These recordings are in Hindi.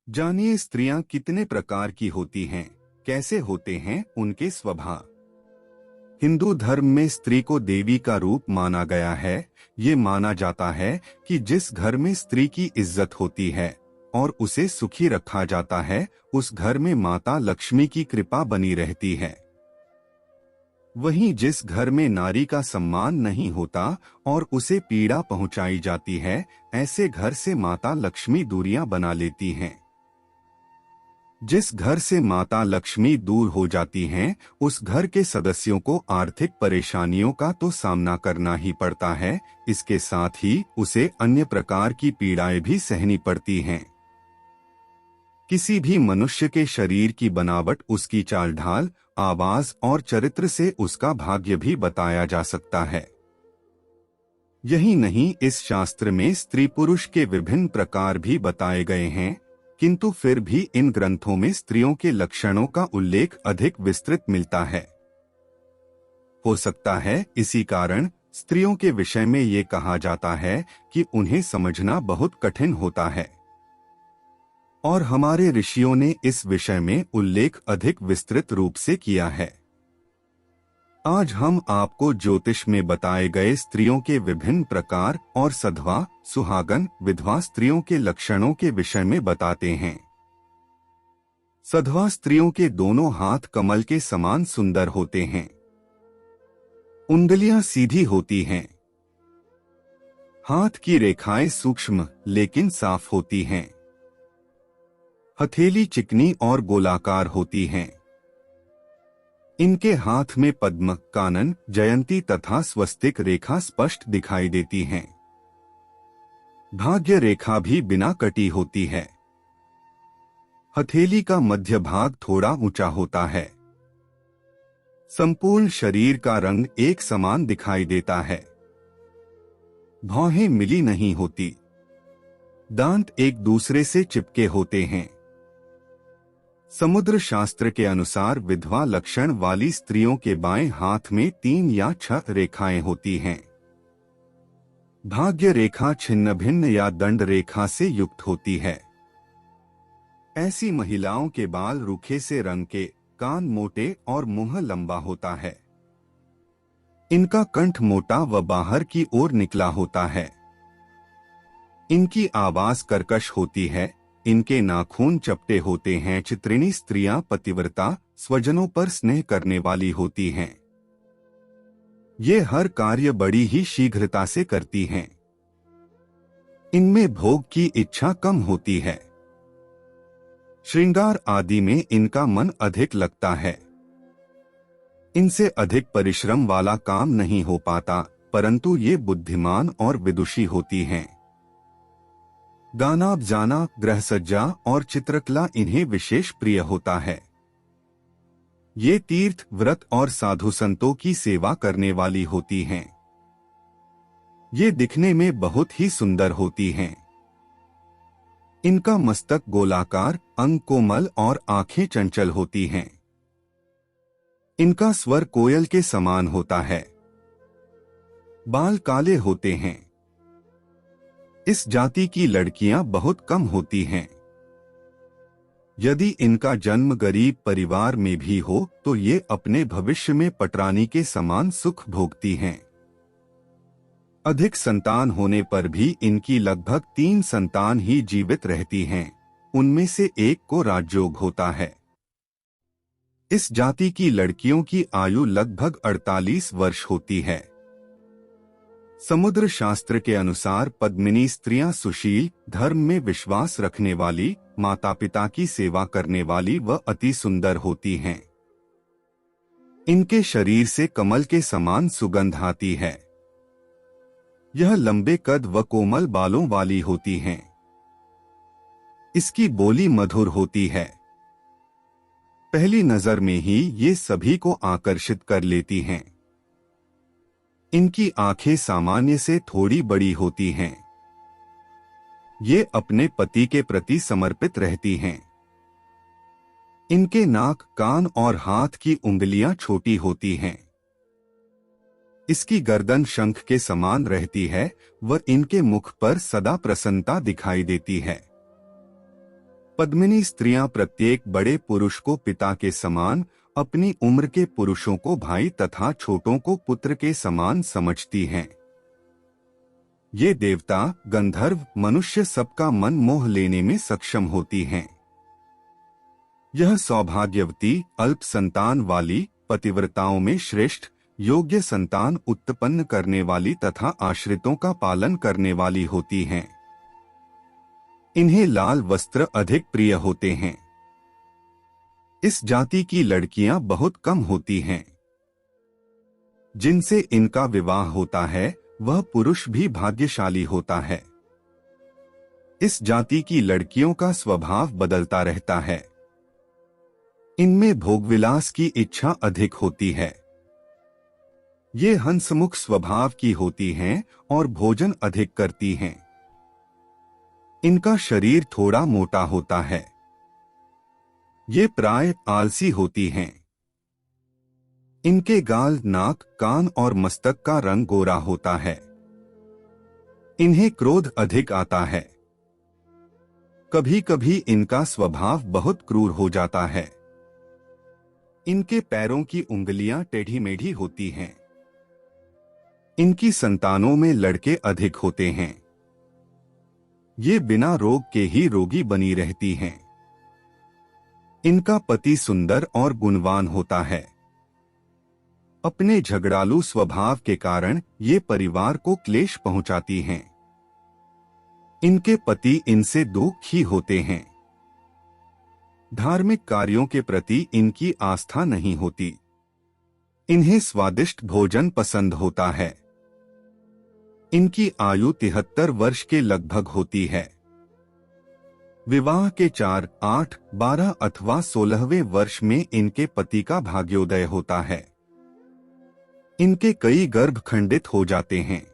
जानिए स्त्रियां कितने प्रकार की होती हैं, कैसे होते हैं उनके स्वभाव। हिंदू धर्म में स्त्री को देवी का रूप माना गया है। ये माना जाता है कि जिस घर में स्त्री की इज्जत होती है और उसे सुखी रखा जाता है, उस घर में माता लक्ष्मी की कृपा बनी रहती है। वहीं जिस घर में नारी का सम्मान नहीं होता और उसे पीड़ा पहुंचाई जाती है, ऐसे घर से माता लक्ष्मी दूरियां बना लेती हैं। जिस घर से माता लक्ष्मी दूर हो जाती हैं, उस घर के सदस्यों को आर्थिक परेशानियों का तो सामना करना ही पड़ता है, इसके साथ ही उसे अन्य प्रकार की पीड़ाएं भी सहनी पड़ती हैं। किसी भी मनुष्य के शरीर की बनावट, उसकी चाल ढाल, आवाज और चरित्र से उसका भाग्य भी बताया जा सकता है। यही नहीं, इस शास्त्र में स्त्री पुरुष के विभिन्न प्रकार भी बताए गए हैं, किंतु फिर भी इन ग्रंथों में स्त्रियों के लक्षणों का उल्लेख अधिक विस्तृत मिलता है। हो सकता है इसी कारण स्त्रियों के विषय में ये कहा जाता है कि उन्हें समझना बहुत कठिन होता है, और हमारे ऋषियों ने इस विषय में उल्लेख अधिक विस्तृत रूप से किया है। आज हम आपको ज्योतिष में बताए गए स्त्रियों के विभिन्न प्रकार और सधवा, सुहागन, विधवा स्त्रियों के लक्षणों के विषय में बताते हैं। सधवा स्त्रियों के दोनों हाथ कमल के समान सुंदर होते हैं। उंगलियां सीधी होती हैं। हाथ की रेखाएं सूक्ष्म लेकिन साफ होती हैं। हथेली चिकनी और गोलाकार होती हैं। इनके हाथ में पद्म, कानन, जयंती तथा स्वस्तिक रेखा स्पष्ट दिखाई देती हैं। भाग्य रेखा भी बिना कटी होती है। हथेली का मध्य भाग थोड़ा ऊंचा होता है। संपूर्ण शरीर का रंग एक समान दिखाई देता है। भौहें मिली नहीं होती। दांत एक दूसरे से चिपके होते हैं। समुद्र शास्त्र के अनुसार विधवा लक्षण वाली स्त्रियों के बाएं हाथ में 3 या 6 रेखाएं होती हैं। भाग्य रेखा छिन्न भिन्न या दंड रेखा से युक्त होती है। ऐसी महिलाओं के बाल रूखे से रंग के, कान मोटे और मुंह लंबा होता है। इनका कंठ मोटा व बाहर की ओर निकला होता है। इनकी आवाज कर्कश होती है। इनके नाखून चपटे होते हैं। चित्रिणी स्त्रियां पतिव्रता, स्वजनों पर स्नेह करने वाली होती हैं। ये हर कार्य बड़ी ही शीघ्रता से करती हैं। इनमें भोग की इच्छा कम होती है। श्रृंगार आदि में इनका मन अधिक लगता है। इनसे अधिक परिश्रम वाला काम नहीं हो पाता, परंतु ये बुद्धिमान और विदुषी होती हैं। गाना बजाना, गृहसज्जा और चित्रकला इन्हें विशेष प्रिय होता है। ये तीर्थ, व्रत और साधु संतों की सेवा करने वाली होती हैं। ये दिखने में बहुत ही सुंदर होती हैं। इनका मस्तक गोलाकार, अंग कोमल और आंखें चंचल होती हैं। इनका स्वर कोयल के समान होता है। बाल काले होते हैं। इस जाति की लड़कियां बहुत कम होती हैं। यदि इनका जन्म गरीब परिवार में भी हो तो ये अपने भविष्य में पटरानी के समान सुख भोगती हैं। अधिक संतान होने पर भी इनकी लगभग 3 संतान ही जीवित रहती हैं। उनमें से एक को राजयोग होता है। इस जाति की लड़कियों की आयु लगभग 48 वर्ष होती है। समुद्र शास्त्र के अनुसार पद्मिनी स्त्रियां सुशील, धर्म में विश्वास रखने वाली, माता पिता की सेवा करने वाली व अति सुंदर होती हैं। इनके शरीर से कमल के समान सुगंध आती है। यह लंबे कद व कोमल बालों वाली होती हैं। इसकी बोली मधुर होती है। पहली नजर में ही ये सभी को आकर्षित कर लेती हैं। इनकी आंखें सामान्य से थोड़ी बड़ी होती हैं। ये अपने पति के प्रति समर्पित रहती हैं। इनके नाक, कान और हाथ की उंगलियां छोटी होती हैं। इसकी गर्दन शंख के समान रहती है व इनके मुख पर सदा प्रसन्नता दिखाई देती है। पद्मिनी स्त्रियां प्रत्येक बड़े पुरुष को पिता के समान, अपनी उम्र के पुरुषों को भाई तथा छोटों को पुत्र के समान समझती हैं। ये देवता, गंधर्व, मनुष्य सबका मन मोह लेने में सक्षम होती हैं। यह सौभाग्यवती, अल्प संतान वाली, पतिव्रताओं में श्रेष्ठ, योग्य संतान उत्पन्न करने वाली तथा आश्रितों का पालन करने वाली होती हैं। इन्हें लाल वस्त्र अधिक प्रिय होते हैं। इस जाति की लड़कियां बहुत कम होती हैं। जिनसे इनका विवाह होता है वह पुरुष भी भाग्यशाली होता है। इस जाति की लड़कियों का स्वभाव बदलता रहता है। इनमें भोगविलास की इच्छा अधिक होती है। ये हंसमुख स्वभाव की होती हैं और भोजन अधिक करती हैं। इनका शरीर थोड़ा मोटा होता है। ये प्राय आलसी होती हैं। इनके गाल, नाक, कान और मस्तक का रंग गोरा होता है। इन्हें क्रोध अधिक आता है। कभी कभी इनका स्वभाव बहुत क्रूर हो जाता है। इनके पैरों की उंगलियां टेढ़ी मेढ़ी होती हैं। इनकी संतानों में लड़के अधिक होते हैं। ये बिना रोग के ही रोगी बनी रहती हैं। इनका पति सुंदर और गुणवान होता है। अपने झगड़ालू स्वभाव के कारण ये परिवार को क्लेश पहुंचाती हैं। इनके पति इनसे दुखी होते हैं। धार्मिक कार्यों के प्रति इनकी आस्था नहीं होती। इन्हें स्वादिष्ट भोजन पसंद होता है। इनकी आयु 73 वर्ष के लगभग होती है। विवाह के 4, 8, 12 अथवा 16वें वर्ष में इनके पति का भाग्योदय होता है। इनके कई गर्भ खंडित हो जाते हैं।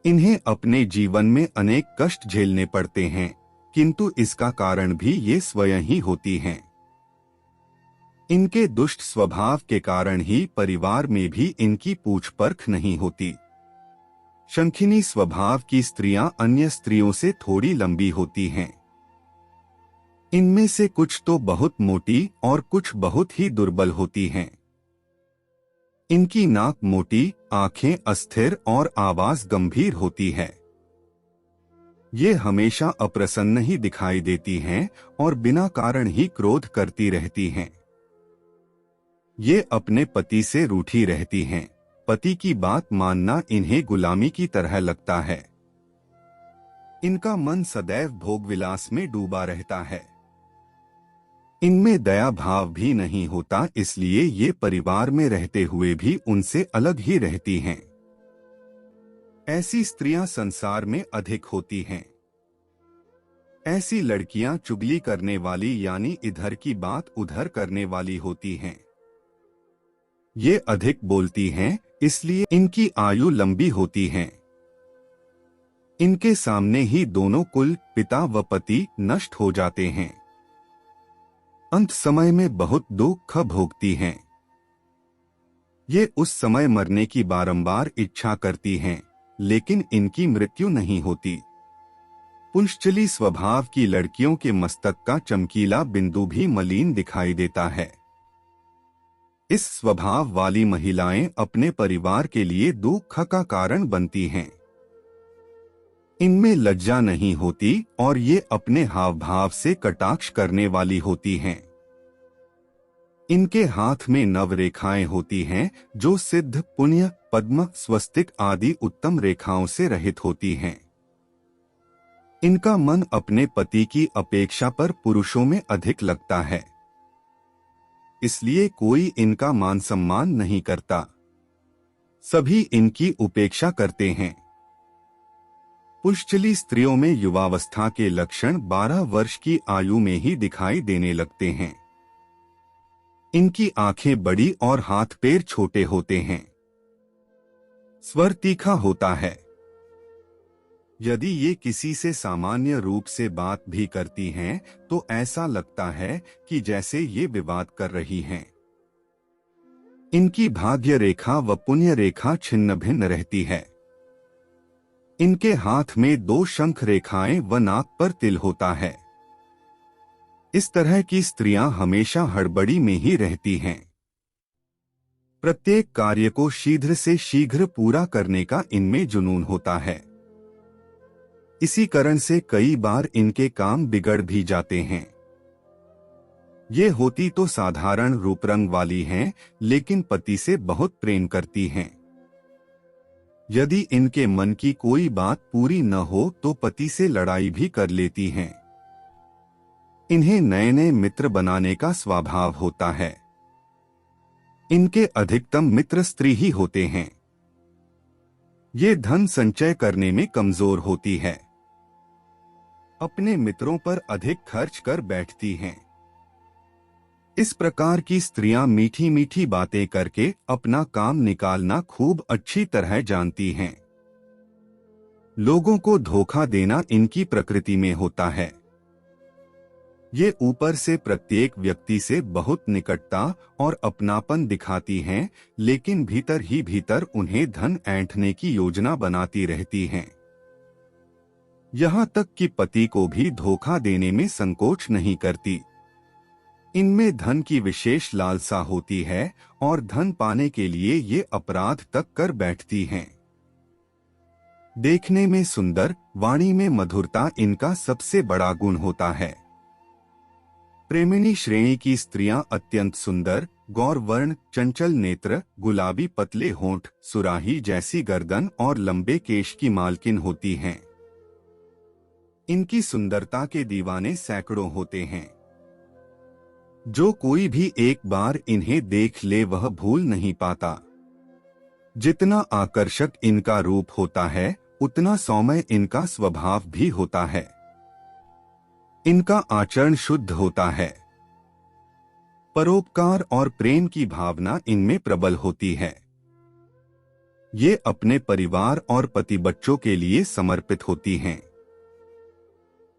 इन्हें अपने जीवन में अनेक कष्ट झेलने पड़ते हैं, किंतु इसका कारण भी ये स्वयं ही होती हैं। इनके दुष्ट स्वभाव के कारण ही परिवार में भी इनकी पूछ परख नहीं होती। शंखिनी स्वभाव की स्त्रियां अन्य स्त्रियों से थोड़ी लंबी होती हैं। इनमें से कुछ तो बहुत मोटी और कुछ बहुत ही दुर्बल होती हैं। इनकी नाक मोटी, आंखें अस्थिर और आवाज गंभीर होती है। ये हमेशा अप्रसन्न ही दिखाई देती हैं और बिना कारण ही क्रोध करती रहती हैं। ये अपने पति से रूठी रहती हैं। पति की बात मानना इन्हें गुलामी की तरह लगता है। इनका मन सदैव भोगविलास में डूबा रहता है। इनमें दया भाव भी नहीं होता, इसलिए ये परिवार में रहते हुए भी उनसे अलग ही रहती हैं। ऐसी स्त्रियां संसार में अधिक होती हैं। ऐसी लड़कियां चुगली करने वाली यानी इधर की बात उधर करने वाली होती हैं। ये अधिक बोलती हैं, इसलिए इनकी आयु लंबी होती है। इनके सामने ही दोनों कुल, पिता व पति नष्ट हो जाते हैं। अंत समय में बहुत दुख भोगती हैं। ये उस समय मरने की बारंबार इच्छा करती हैं, लेकिन इनकी मृत्यु नहीं होती। पुंश्चली स्वभाव की लड़कियों के मस्तक का चमकीला बिंदु भी मलिन दिखाई देता है। इस स्वभाव वाली महिलाएं अपने परिवार के लिए दुख का कारण बनती हैं। इनमें लज्जा नहीं होती और ये अपने हाव भाव से कटाक्ष करने वाली होती हैं। इनके हाथ में नव रेखाएं होती हैं जो सिद्ध, पुण्य, पद्म, स्वस्तिक आदि उत्तम रेखाओं से रहित होती हैं। इनका मन अपने पति की अपेक्षा पर पुरुषों में अधिक लगता है, इसलिए कोई इनका मान सम्मान नहीं करता। सभी इनकी उपेक्षा करते हैं। पुंश्चली स्त्रियों में युवावस्था के लक्षण 12 वर्ष की आयु में ही दिखाई देने लगते हैं। इनकी आंखें बड़ी और हाथ पैर छोटे होते हैं। स्वर तीखा होता है। यदि ये किसी से सामान्य रूप से बात भी करती हैं, तो ऐसा लगता है कि जैसे ये विवाद कर रही हैं। इनकी भाग्य रेखा व पुण्य रेखा छिन्न भिन्न रहती है। इनके हाथ में 2 शंख रेखाएं व नाक पर तिल होता है। इस तरह की स्त्रियां हमेशा हड़बड़ी में ही रहती हैं। प्रत्येक कार्य को शीघ्र से शीघ्र पूरा करने का इनमें जुनून होता है। इसी कारण से कई बार इनके काम बिगड़ भी जाते हैं। ये होती तो साधारण रूप रंग वाली हैं, लेकिन पति से बहुत प्रेम करती हैं। यदि इनके मन की कोई बात पूरी न हो तो पति से लड़ाई भी कर लेती हैं। इन्हें नए नए मित्र बनाने का स्वभाव होता है। इनके अधिकतम मित्र स्त्री ही होते हैं। ये धन संचय करने में कमजोर होती है। अपने मित्रों पर अधिक खर्च कर बैठती हैं। इस प्रकार की स्त्रियां मीठी मीठी बातें करके अपना काम निकालना खूब अच्छी तरह जानती हैं। लोगों को धोखा देना इनकी प्रकृति में होता है। ये ऊपर से प्रत्येक व्यक्ति से बहुत निकटता और अपनापन दिखाती हैं, लेकिन भीतर ही भीतर उन्हें धन ऐंठने की योजना बनाती रहती हैं। यहाँ तक कि पति को भी धोखा देने में संकोच नहीं करती। इनमें धन की विशेष लालसा होती है और धन पाने के लिए ये अपराध तक कर बैठती हैं। देखने में सुंदर, वाणी में मधुरता इनका सबसे बड़ा गुण होता है। प्रेमिणी श्रेणी की स्त्रियां अत्यंत सुंदर, गौर वर्ण, चंचल नेत्र, गुलाबी पतले होंठ, सुराही जैसी गर्दन और लंबे केश की मालकिन होती हैं। इनकी सुंदरता के दीवाने सैकड़ों होते हैं। जो कोई भी एक बार इन्हें देख ले वह भूल नहीं पाता। जितना आकर्षक इनका रूप होता है, उतना सौम्य इनका स्वभाव भी होता है। इनका आचरण शुद्ध होता है। परोपकार और प्रेम की भावना इनमें प्रबल होती है। ये अपने परिवार और पति बच्चों के लिए समर्पित होती हैं।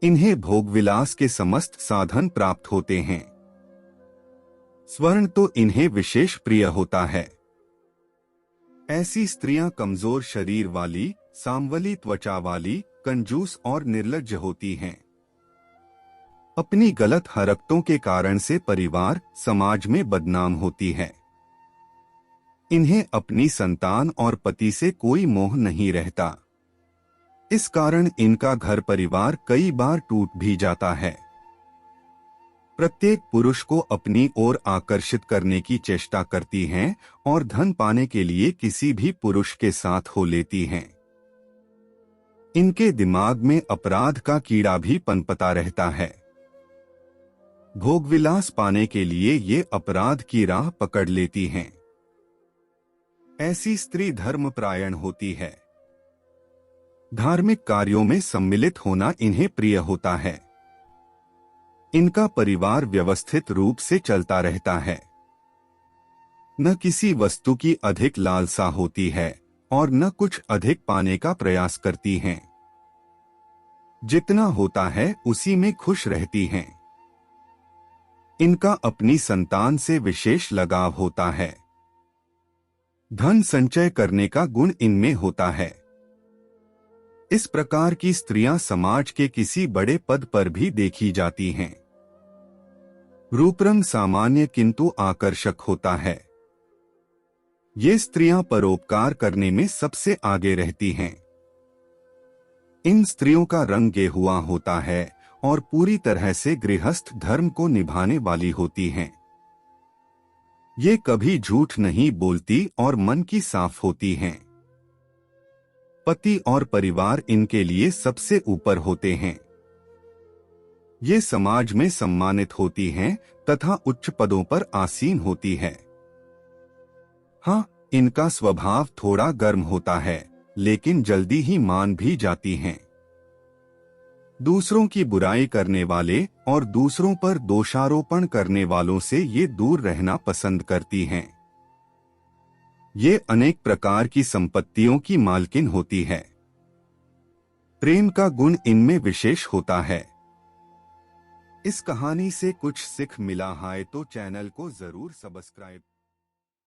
इन्हें भोगविलास के समस्त साधन प्राप्त होते हैं। स्वर्ण तो इन्हें विशेष प्रिय होता है। ऐसी स्त्रियां कमजोर शरीर वाली, सांवली त्वचा वाली, कंजूस और निर्लज्ज होती हैं। अपनी गलत हरकतों के कारण से परिवार, समाज में बदनाम होती है। इन्हें अपनी संतान और पति से कोई मोह नहीं रहता। इस कारण इनका घर परिवार कई बार टूट भी जाता है। प्रत्येक पुरुष को अपनी ओर आकर्षित करने की चेष्टा करती हैं और धन पाने के लिए किसी भी पुरुष के साथ हो लेती हैं। इनके दिमाग में अपराध का कीड़ा भी पनपता रहता है। भोगविलास पाने के लिए ये अपराध की राह पकड़ लेती हैं। ऐसी स्त्री धर्मपरायण होती है। धार्मिक कार्यों में सम्मिलित होना इन्हें प्रिय होता है। इनका परिवार व्यवस्थित रूप से चलता रहता है। न किसी वस्तु की अधिक लालसा होती है और न कुछ अधिक पाने का प्रयास करती हैं। जितना होता है उसी में खुश रहती हैं। इनका अपनी संतान से विशेष लगाव होता है। धन संचय करने का गुण इनमें होता है। इस प्रकार की स्त्रियां समाज के किसी बड़े पद पर भी देखी जाती हैं। रूपरंग सामान्य किंतु आकर्षक होता है। ये स्त्रियां परोपकार करने में सबसे आगे रहती हैं। इन स्त्रियों का रंग गेहुआ होता है और पूरी तरह से गृहस्थ धर्म को निभाने वाली होती हैं। ये कभी झूठ नहीं बोलती और मन की साफ होती हैं। पति और परिवार इनके लिए सबसे ऊपर होते हैं। ये समाज में सम्मानित होती हैं तथा उच्च पदों पर आसीन होती है। हाँ, इनका स्वभाव थोड़ा गर्म होता है, लेकिन जल्दी ही मान भी जाती हैं। दूसरों की बुराई करने वाले और दूसरों पर दोषारोपण करने वालों से ये दूर रहना पसंद करती हैं। ये अनेक प्रकार की संपत्तियों की मालकिन होती है। प्रेम का गुण इनमें विशेष होता है। इस कहानी से कुछ सीख मिला है तो चैनल को जरूर सब्सक्राइब